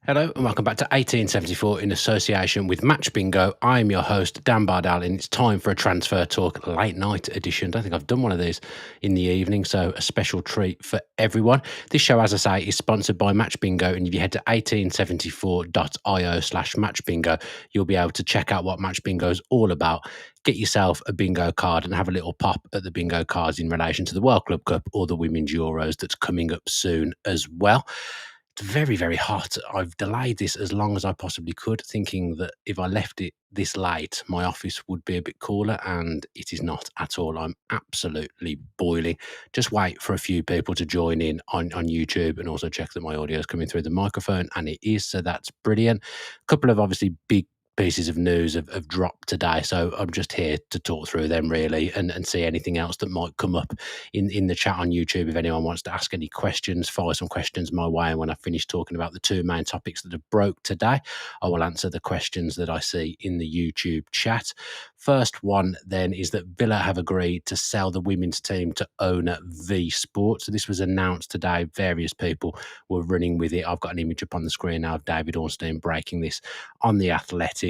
Hello and welcome back to 1874 in association with Match Bingo. I'm your host, Dan Bardell, and it's time for a Transfer Talk late night edition. I don't think I've done one of these in the evening, so a special treat for everyone. This show, as I say, is sponsored by Match Bingo, and if you head to 1874.io/Match Bingo, you'll be able to check out what Match Bingo is all about. Get yourself a bingo card and have a little pop at the bingo cards in relation to the World Club Cup or the Women's Euros that's coming up soon as well. It's very, very hot. I've delayed this as long as I possibly could, thinking that if I left it this late, my office would be a bit cooler, and it is not at all. I'm absolutely boiling. Just wait for a few people to join in on YouTube and also check that my audio is coming through the microphone, and it is, so that's brilliant. A couple of obviously big pieces of news have dropped today, so I'm just here to talk through them really and see anything else that might come up in the chat on YouTube. If anyone wants to ask any questions, fire some questions my way, and when I finish talking about the two main topics that have broke today, I will answer the questions that I see in the YouTube chat. First one then is that Villa have agreed to sell the women's team to owner V Sports. So this was announced today. Various people were running with it. I've got an image up on the screen now of David Ornstein breaking this on The Athletic.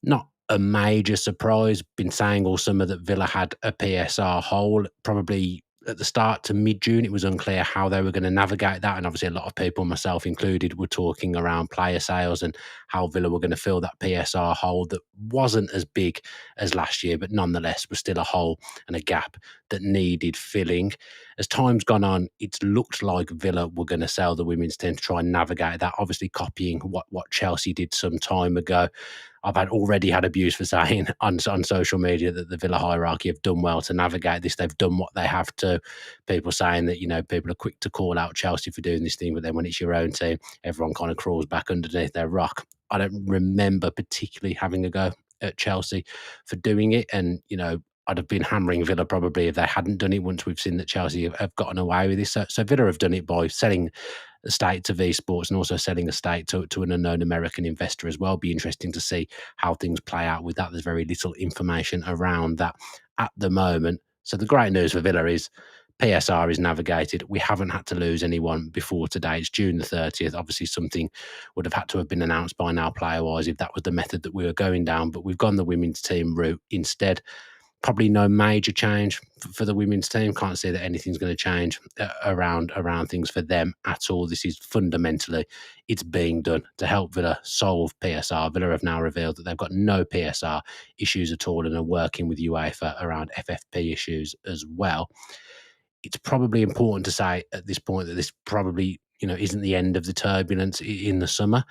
Not a major surprise. Been saying all summer that Villa had a PSR hole. Probably at the start to mid-June, it was unclear how they were going to navigate that. And obviously a lot of people, myself included, were talking around player sales and how Villa were going to fill that PSR hole that wasn't as big as last year, but nonetheless was still a hole and a gap that needed filling. As time's gone on, it's looked like Villa were going to sell the women's team to try and navigate that, obviously copying what Chelsea did some time ago. I've already had abuse for saying on social media that the Villa hierarchy have done well to navigate this. They've done what they have to. People saying that, people are quick to call out Chelsea for doing this thing, but then when it's your own team, everyone kind of crawls back underneath their rock. I don't remember particularly having a go at Chelsea for doing it. And, I'd have been hammering Villa probably if they hadn't done it once we've seen that Chelsea have gotten away with this. So Villa have done it by selling a stake to V Sports and also selling a stake to an unknown American investor as well. Be interesting to see how things play out with that. There's very little information around that at the moment. So the great news for Villa is PSR is navigated. We haven't had to lose anyone before today. It's June the 30th. Obviously, something would have had to have been announced by now player-wise if that was the method that we were going down. But we've gone the women's team route instead. Probably no major change for the women's team. Can't see that anything's going to change around things for them at all. This is fundamentally, it's being done to help Villa solve PSR. Villa have now revealed that they've got no PSR issues at all and are working with UEFA around FFP issues as well. It's probably important to say at this point that this probably, isn't the end of the turbulence in the summer.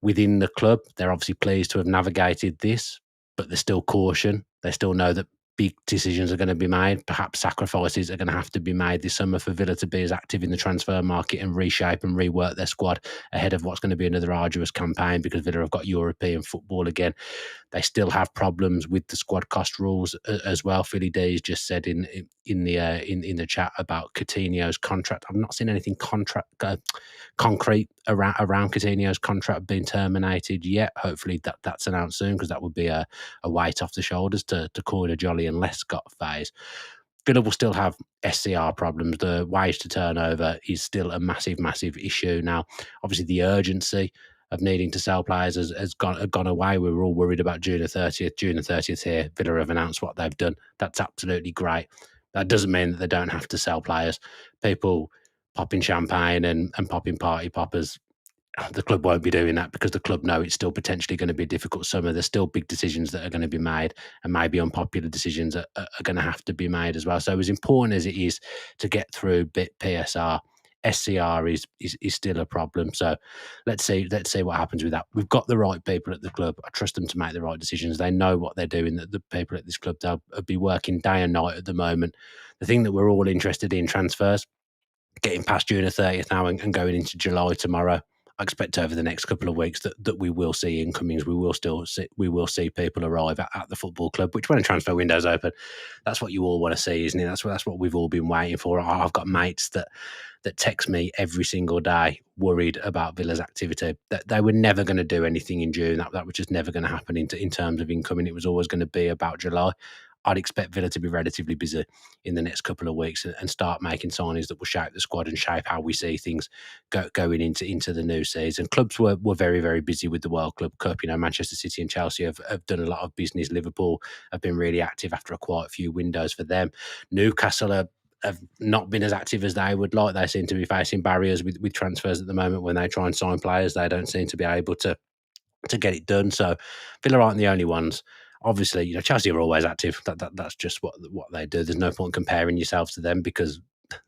Within the club, they're obviously pleased to have navigated this, but there's still caution. They still know that big decisions are going to be made. Perhaps sacrifices are going to have to be made this summer for Villa to be as active in the transfer market and reshape and rework their squad ahead of what's going to be another arduous campaign, because Villa have got European football again. They still have problems with the squad cost rules as well. Philly D's just said in the chat about Coutinho's contract. I've not seen anything concrete around Coutinho's contract being terminated yet. Hopefully that's announced soon, because that would be a weight off the shoulders to Corder, Jolly and Lescott phase. Villa will still have SCR problems. The wage to turnover is still a massive, massive issue. Now, obviously the urgency of needing to sell players has gone away. We were all worried about June the 30th. June the 30th here, Villa have announced what they've done. That's absolutely great. That doesn't mean that they don't have to sell players. People popping champagne and popping party poppers, the club won't be doing that, because the club know it's still potentially going to be a difficult summer. There's still big decisions that are going to be made, and maybe unpopular decisions are going to have to be made as well. So as important as it is to get through PSR, SCR is still a problem. So let's see what happens with that. We've got the right people at the club. I trust them to make the right decisions. They know what they're doing. The people at this club, they'll be working day and night at the moment. The thing that we're all interested in, transfers, getting past June the 30th now and going into July tomorrow. I expect over the next couple of weeks that we will see incomings. We will see people arrive at the football club, which when a transfer window's open, that's what you all want to see, isn't it? That's what we've all been waiting for. I've got mates that text me every single day worried about Villa's activity. That they were never going to do anything in June. That was just never going to happen in terms of incoming. It was always going to be about July. I'd expect Villa to be relatively busy in the next couple of weeks and start making signings that will shape the squad and shape how we see things going into the new season. Clubs were very, very busy with the World Club Cup. Manchester City and Chelsea have done a lot of business. Liverpool have been really active after quite a few windows for them. Newcastle have not been as active as they would like. They seem to be facing barriers with transfers at the moment. When they try and sign players, they don't seem to be able to get it done. So Villa aren't the only ones. Obviously, Chelsea are always active. That's just what they do. There's no point comparing yourselves to them because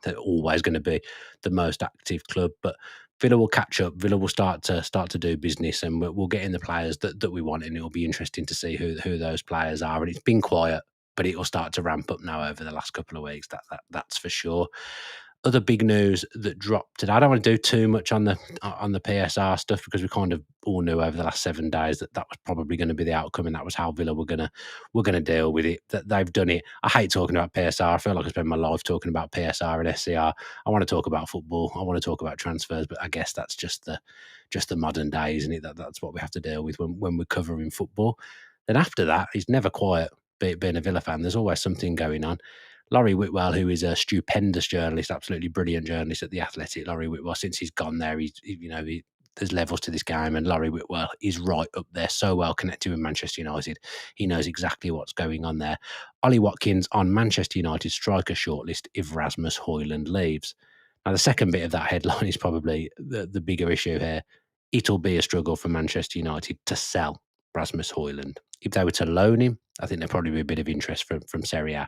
they're always going to be the most active club. But Villa will catch up. Villa will start to do business, and we'll get in the players that we want. And it'll be interesting to see who those players are. And it's been quiet, but it will start to ramp up now over the last couple of weeks. That's for sure. Other big news that dropped today. I don't want to do too much on the PSR stuff because we kind of all knew over the last 7 days that was probably going to be the outcome, and that was how Villa were going to deal with it. That they've done it. I hate talking about PSR. I feel like I spend my life talking about PSR and SCR. I want to talk about football. I want to talk about transfers, but I guess that's just the modern day, isn't it? That's what we have to deal with when we're covering football. Then after that, it's never quiet. Being a Villa fan, there's always something going on. Laurie Whitwell, who is a stupendous journalist, absolutely brilliant journalist at The Athletic, Laurie Whitwell, since he's gone there, there's levels to this game, and Laurie Whitwell is right up there, so well connected with Manchester United. He knows exactly what's going on there. Ollie Watkins on Manchester United striker shortlist if Rasmus Højlund leaves. Now, the second bit of that headline is probably the bigger issue here. It'll be a struggle for Manchester United to sell Rasmus Højlund. If they were to loan him, I think there'd probably be a bit of interest from Serie A.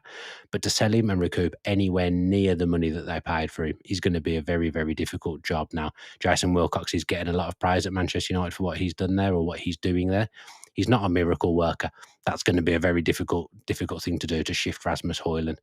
But to sell him and recoup anywhere near the money that they paid for him is going to be a very, very difficult job. Now, Jason Wilcox is getting a lot of praise at Manchester United for what he's done there or what he's doing there. He's not a miracle worker. That's going to be a very difficult thing to do, to shift Rasmus Højlund.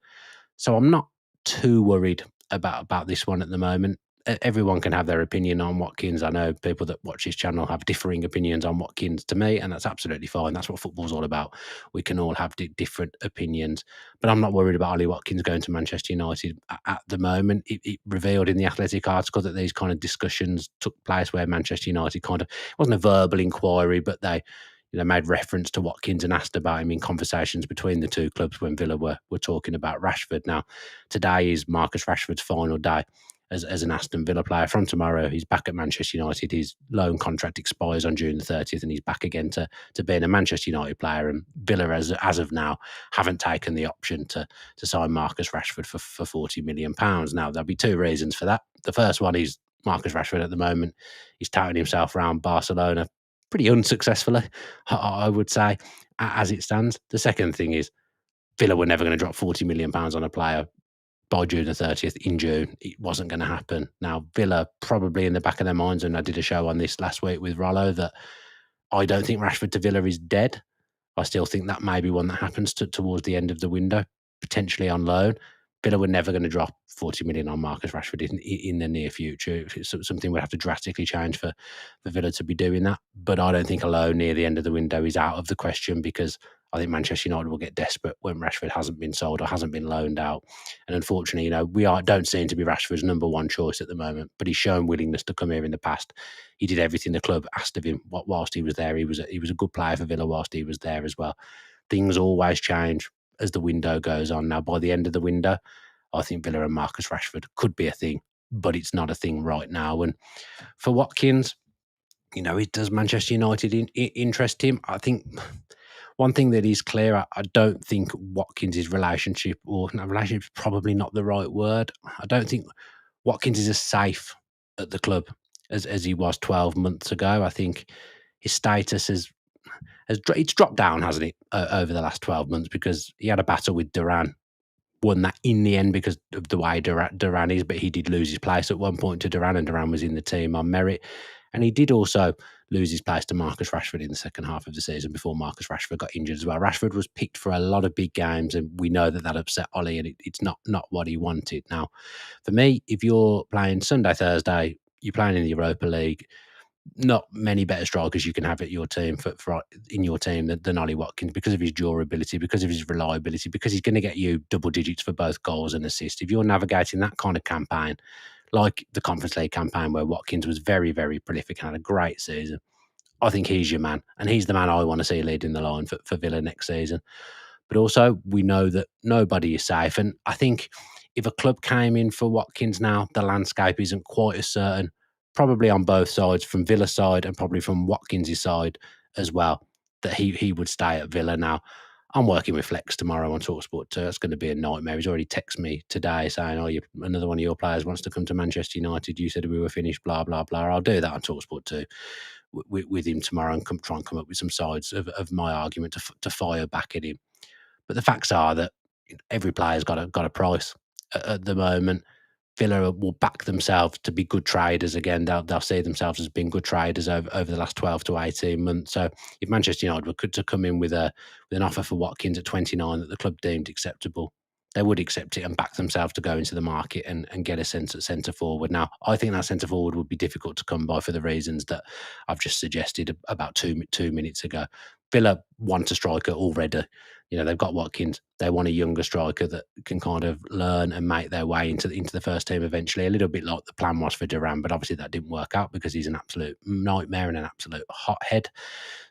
So I'm not too worried about this one at the moment. Everyone can have their opinion on Watkins. I know people that watch his channel have differing opinions on Watkins to me, and that's absolutely fine. That's what football's all about. We can all have different opinions, but I'm not worried about Ollie Watkins going to Manchester United at the moment. It revealed in the Athletic article that these kind of discussions took place where Manchester United it wasn't a verbal inquiry, but they made reference to Watkins and asked about him in conversations between the two clubs when Villa were talking about Rashford. Now, today is Marcus Rashford's final day as an Aston Villa player. From tomorrow, he's back at Manchester United. His loan contract expires on June the 30th, and he's back again to being a Manchester United player. And Villa, as of now, haven't taken the option to sign Marcus Rashford for £40 million. Now, there'll be two reasons for that. The first one is Marcus Rashford at the moment, he's touting himself around Barcelona pretty unsuccessfully, I would say, as it stands. The second thing is Villa were never going to drop £40 million on a player by June the 30th in June. It wasn't going to happen. Now, Villa probably in the back of their minds, and I did a show on this last week with Rollo, that I don't think Rashford to Villa is dead. I still think that may be one that happens towards the end of the window, potentially on loan. Villa were never going to drop 40 million on Marcus Rashford in the near future. Something would have to drastically change for Villa to be doing that. But I don't think a loan near the end of the window is out of the question, because I think Manchester United will get desperate when Rashford hasn't been sold or hasn't been loaned out. And unfortunately, we don't seem to be Rashford's number one choice at the moment, but he's shown willingness to come here in the past. He did everything the club asked of him whilst he was there. He was a good player for Villa whilst he was there as well. Things always change as the window goes on. Now, by the end of the window, I think Villa and Marcus Rashford could be a thing, but it's not a thing right now. And for Watkins, does Manchester United interest him? I think one thing that is clear, I don't think Watkins' relationship is probably not the right word. I don't think Watkins is as safe at the club as he was 12 months ago. I think his status it's dropped down, hasn't it, over the last 12 months, because he had a battle with Duran, won that in the end because of the way Duran is, but he did lose his place at one point to Duran, and Duran was in the team on merit. And he did also lose his place to Marcus Rashford in the second half of the season before Marcus Rashford got injured as well. Rashford was picked for a lot of big games, and we know that upset Ollie, and it's not what he wanted. Now, for me, if you're playing Sunday, Thursday, you're playing in the Europa League, not many better strikers you can have at your team in your team than Ollie Watkins, because of his durability, because of his reliability, because he's going to get you double digits for both goals and assists. If you're navigating that kind of campaign, like the Conference League campaign where Watkins was very, very prolific and had a great season, I think he's your man, and he's the man I want to see leading the line for Villa next season. But also, we know that nobody is safe. And I think if a club came in for Watkins now, the landscape isn't quite as certain, probably on both sides, from Villa's side and probably from Watkins' side as well, that he would stay at Villa. Now, I'm working with Flex tomorrow on TalkSport 2. That's going to be a nightmare. He's already texted me today saying, oh, another one of your players wants to come to Manchester United. You said we were finished, blah, blah, blah. I'll do that on TalkSport 2 with him tomorrow and try and come up with some sides of my argument to fire back at him. But the facts are that every player's got a price at the moment. Villa will back themselves to be good traders again. They'll see themselves as being good traders over the last 12 to 18 months. So if Manchester United were to come in with an offer for Watkins at 29 that the club deemed acceptable, they would accept it and back themselves to go into the market and get a centre forward. Now, I think that centre forward would be difficult to come by for the reasons that I've just suggested about two minutes ago. Villa want a striker already. They've got Watkins. They want a younger striker that can kind of learn and make their way into the first team eventually, a little bit like the plan was for Duran, but obviously that didn't work out because he's an absolute nightmare and an absolute hothead.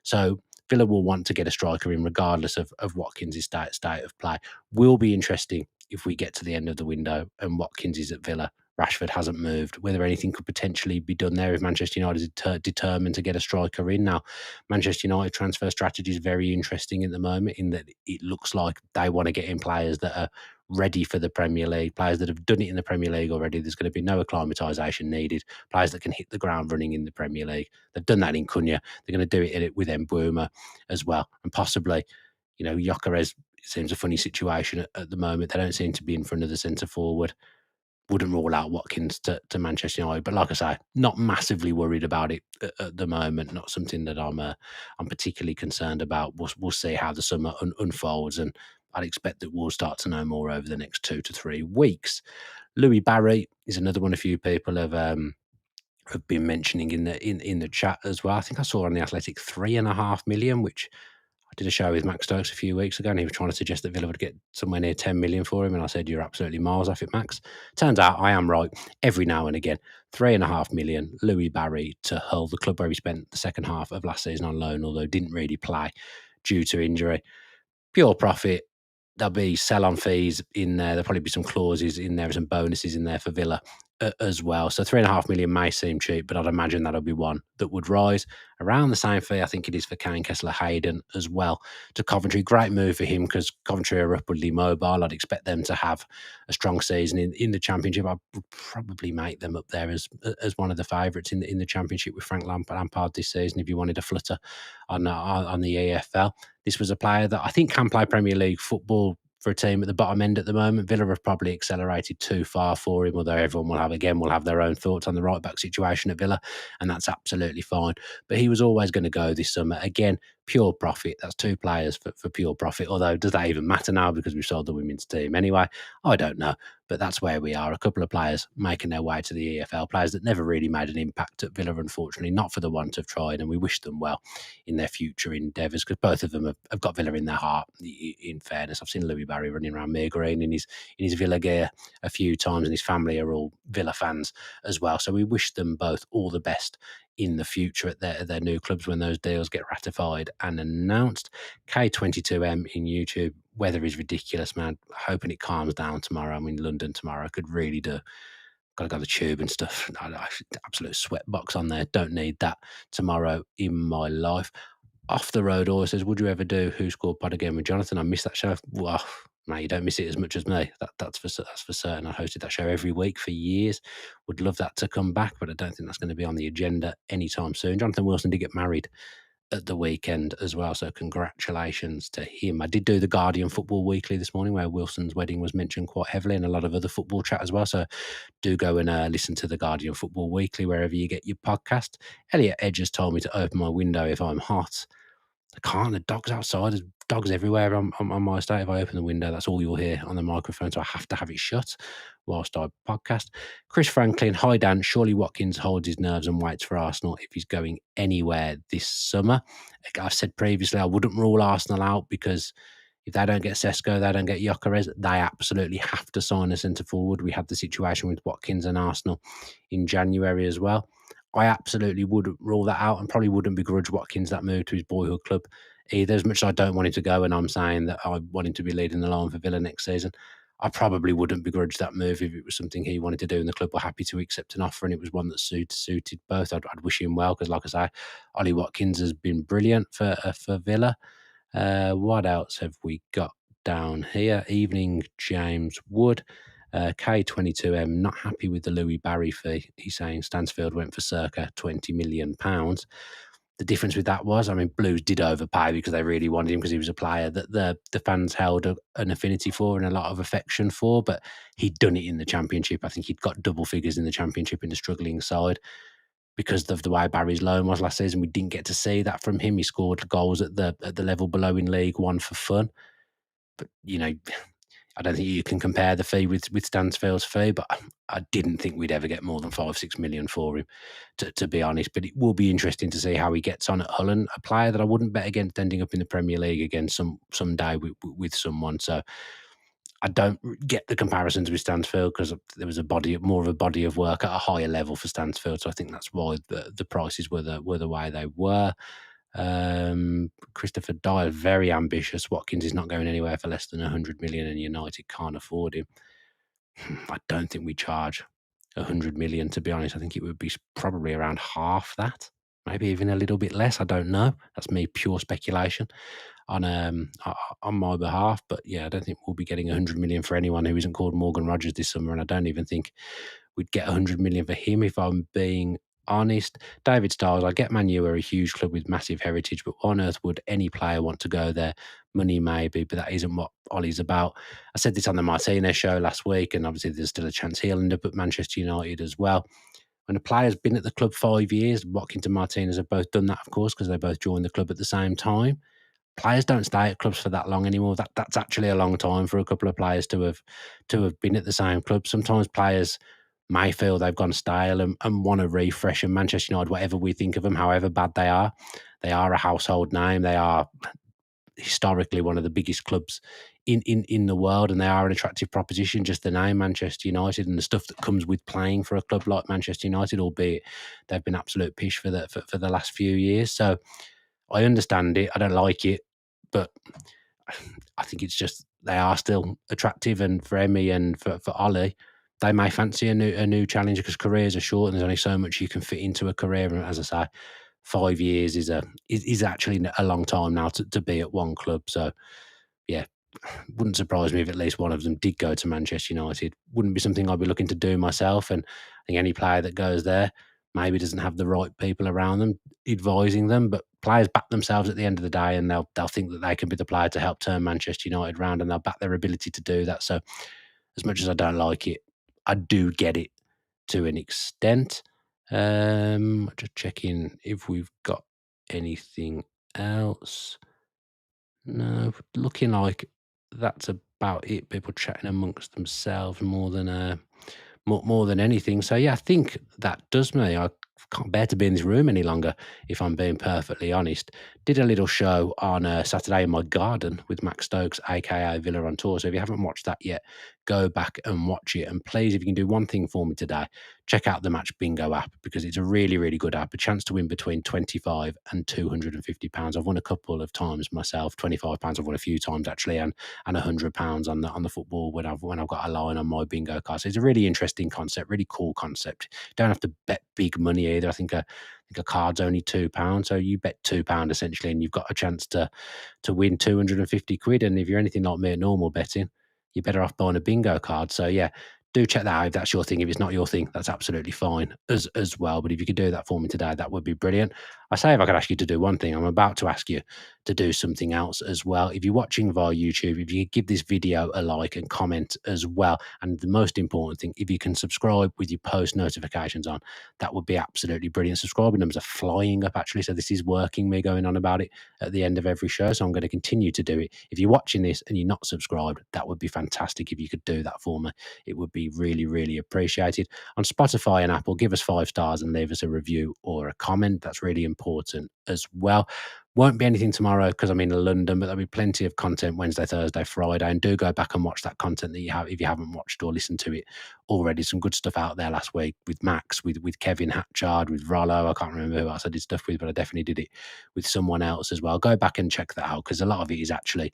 So Villa will want to get a striker in regardless of Watkins' state of play. Will be interesting if we get to the end of the window and Watkins is at Villa. Rashford hasn't moved, whether anything could potentially be done there if Manchester United is determined to get a striker in. Now, Manchester United transfer strategy is very interesting at the moment in that it looks like they want to get in players that are ready for the Premier League, players that have done it in the Premier League already. There's going to be no acclimatisation needed, players that can hit the ground running in the Premier League. They've done that in Cunha. They're going to do it with Mbeumo as well. And possibly, Gyökeres, it seems a funny situation at the moment. They don't seem to be in for another centre forward. Wouldn't rule out Watkins to Manchester United, but like I say, not massively worried about it at the moment. Not something that I'm particularly concerned about. We'll see how the summer unfolds, and I'd expect that we'll start to know more over the next 2 to 3 weeks. Louis Barry is another one. A few people have been mentioning in the chat as well. I think I saw on the Athletic 3.5 million, which I did a show with Max Stokes a few weeks ago, and he was trying to suggest that Villa would get somewhere near 10 million for him. And I said, you're absolutely miles off it, Max. Turns out I am right every now and again. 3.5 million, Louis Barry to Hull, the club where he spent the second half of last season on loan, although didn't really play due to injury. Pure profit. There'll be sell-on fees in there. There'll probably be some clauses in there, some bonuses in there for Villa as well. So 3.5 million may seem cheap, but I'd imagine that'll be one that would rise around the same fee. I think it is for Kane Kessler-Hayden as well to Coventry. Great move for him because Coventry are upwardly mobile. I'd expect them to have a strong season in the Championship. I would probably make them up there as one of the favourites in the Championship with Frank Lampard this season. If you wanted a flutter on the EFL, this was a player that I think can play Premier League football for a team at the bottom end at the moment. Villa have probably accelerated too far for him, although everyone will have their own thoughts on the right back situation at Villa, and that's absolutely fine. But he was always going to go this summer. Again, pure profit. That's 2 players for pure profit. Although, does that even matter now because we've sold the women's team anyway? I don't know. But that's where we are. A couple of players making their way to the EFL, players that never really made an impact at Villa, unfortunately, not for the want of trying, and we wish them well in their future endeavours because both of them have got Villa in their heart, in fairness. I've seen Louis Barry running around Mere Green in his Villa gear a few times, and his family are all Villa fans as well. So we wish them both all the best in the future at their new clubs when those deals get ratified and announced. K22M in YouTube. Weather is ridiculous, man. Hoping it calms down tomorrow. I'm in London tomorrow. I could really do. Got to go to the tube and stuff. Absolute sweat box on there. Don't need that tomorrow in my life. Off the road always says, would you ever do Who Scored Pod again with Jonathan? I missed that show. Well, mate, you don't miss it as much as me. That's for certain. I hosted that show every week for years. Would love that to come back, but I don't think that's going to be on the agenda anytime soon. Jonathan Wilson did get married at the weekend as well, so congratulations to him. I did do the Guardian Football Weekly this morning where Wilson's wedding was mentioned quite heavily and a lot of other football chat as well, so do go and listen to the Guardian Football Weekly wherever you get your podcast. Elliot Edge has told me to open my window if I'm hot. I can't. The dog's outside. There's dogs everywhere on my estate. If I open the window, that's all you'll hear on the microphone. So I have to have it shut whilst I podcast. Chris Franklin, hi Dan. Surely Watkins holds his nerves and waits for Arsenal if he's going anywhere this summer. I've said previously I wouldn't rule Arsenal out because if they don't get Sesko, they don't get Gyökeres, they absolutely have to sign a centre forward. We had the situation with Watkins and Arsenal in January as well. I absolutely wouldn't rule that out and probably wouldn't begrudge Watkins that move to his boyhood club either. As much as I don't want him to go, and I'm saying that I want him to be leading the line for Villa next season, I probably wouldn't begrudge that move if it was something he wanted to do and the club were happy to accept an offer and it was one that suited both. I'd wish him well because, like I say, Ollie Watkins has been brilliant for Villa. What else have we got down here? Evening James Wood. K22M, not happy with the Louis Barry fee. He's saying Stansfield went for circa £20 million. The difference with that was, I mean, Blues did overpay because they really wanted him because he was a player that the fans held an affinity for and a lot of affection for, but he'd done it in the Championship. I think he'd got double figures in the Championship in the struggling side. Because of the way Barry's loan was last season, we didn't get to see that from him. He scored goals at the level below in League One for fun. But, I don't think you can compare the fee with Stansfield's fee, but I didn't think we'd ever get more than 5-6 million for him, to be honest. But it will be interesting to see how he gets on at Hull, and a player that I wouldn't bet against ending up in the Premier League again someday with someone. So I don't get the comparisons with Stansfield because there was more of a body of work at a higher level for Stansfield. So I think that's why the prices were the way they were. Christopher Dyer, very ambitious. Watkins is not going anywhere for less than 100 million and United can't afford him. I don't think we charge 100 million, to be honest. I think it would be probably around half that, maybe even a little bit less. I don't know. That's me, pure speculation on my behalf. But yeah, I don't think we'll be getting 100 million for anyone who isn't called Morgan Rogers this summer, and I don't even think we'd get 100 million for him if I'm being honest. David Stiles, I get Man U are a huge club with massive heritage, but why on earth would any player want to go there? Money maybe, but that isn't what Ollie's about. I said this on the Martinez show last week, and obviously there's still a chance he'll end up at Manchester United as well. When a player's been at the club 5 years, Watkins and Martinez have both done that, of course, because they both joined the club at the same time. Players don't stay at clubs for that long anymore. That's actually a long time for a couple of players to have been at the same club. Sometimes players may feel they've gone stale and want to refresh. And Manchester United, whatever we think of them, however bad they are a household name. They are historically one of the biggest clubs in the world, and they are an attractive proposition. Just the name Manchester United and the stuff that comes with playing for a club like Manchester United, albeit they've been absolute pish for the last few years. So I understand it. I don't like it, but I think it's just they are still attractive. And for Emmy and for Ollie, they may fancy a new challenge because careers are short and there's only so much you can fit into a career. And as I say, 5 years is actually a long time now to be at one club. So yeah, wouldn't surprise me if at least one of them did go to Manchester United. Wouldn't be something I'd be looking to do myself. And I think any player that goes there maybe doesn't have the right people around them advising them. But players back themselves at the end of the day, and they'll think that they can be the player to help turn Manchester United around, and they'll back their ability to do that. So as much as I don't like it, I do get it to an extent. Just checking if we've got anything else. No, looking like that's about it. People chatting amongst themselves more than anything. So yeah, I think that does me. I can't bear to be in this room any longer, if I'm being perfectly honest. Did a little show on Saturday in my garden with Max Stokes, aka Villa on Tour. So if you haven't watched that yet, go back and watch it. And please, if you can do one thing for me today, check out the Match Bingo app, because it's a really, really good app. A chance to win between £25 and £250. I've won a couple of times myself. £25 I've won a few times actually, and £100 on the football when I've got a line on my bingo card. So it's a really interesting concept, really cool concept. You don't have to bet big money either. I think a card's only £2, so you bet £2 essentially, and you've got a chance to win 250 quid. And if you're anything like me at normal betting, you're better off buying a bingo card. So yeah, do check that out if that's your thing. If it's not your thing, that's absolutely fine as well. But if you could do that for me today, that would be brilliant. I say if I could ask you to do one thing, I'm about to ask you to do something else as well. If you're watching via YouTube, if you could give this video a like and comment as well. And the most important thing, if you can subscribe with your post notifications on, that would be absolutely brilliant. Subscriber numbers are flying up actually. So this is working, me going on about it at the end of every show. So I'm going to continue to do it. If you're watching this and you're not subscribed, that would be fantastic if you could do that for me. It would be really, really appreciated. On Spotify and Apple, give us 5 stars and leave us a review or a comment. That's really important as well. Won't be anything tomorrow because I'm in London, but there'll be plenty of content Wednesday, Thursday, Friday. And do go back and watch that content that you have if you haven't watched or listened to it already. Some good stuff out there last week with Max, with Kevin Hatchard, with Rollo. I can't remember who else I did stuff with, but I definitely did it with someone else as well. Go back and check that out because a lot of it is actually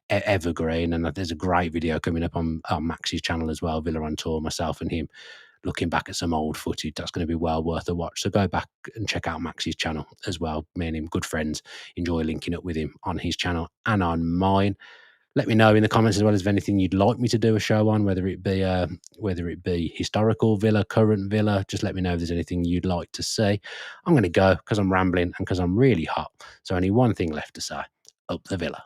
evergreen. And there's a great video coming up on Max's channel as well, Villa on Tour, myself and him looking back at some old footage. That's going to be well worth a watch. So go back and check out Max's channel as well. Me and him, good friends. Enjoy linking up with him on his channel and on mine. Let me know in the comments as well as if anything you'd like me to do a show on, whether it be historical Villa, current Villa. Just let me know if there's anything you'd like to see. I'm going to go because I'm rambling and because I'm really hot. So only one thing left to say: up the Villa.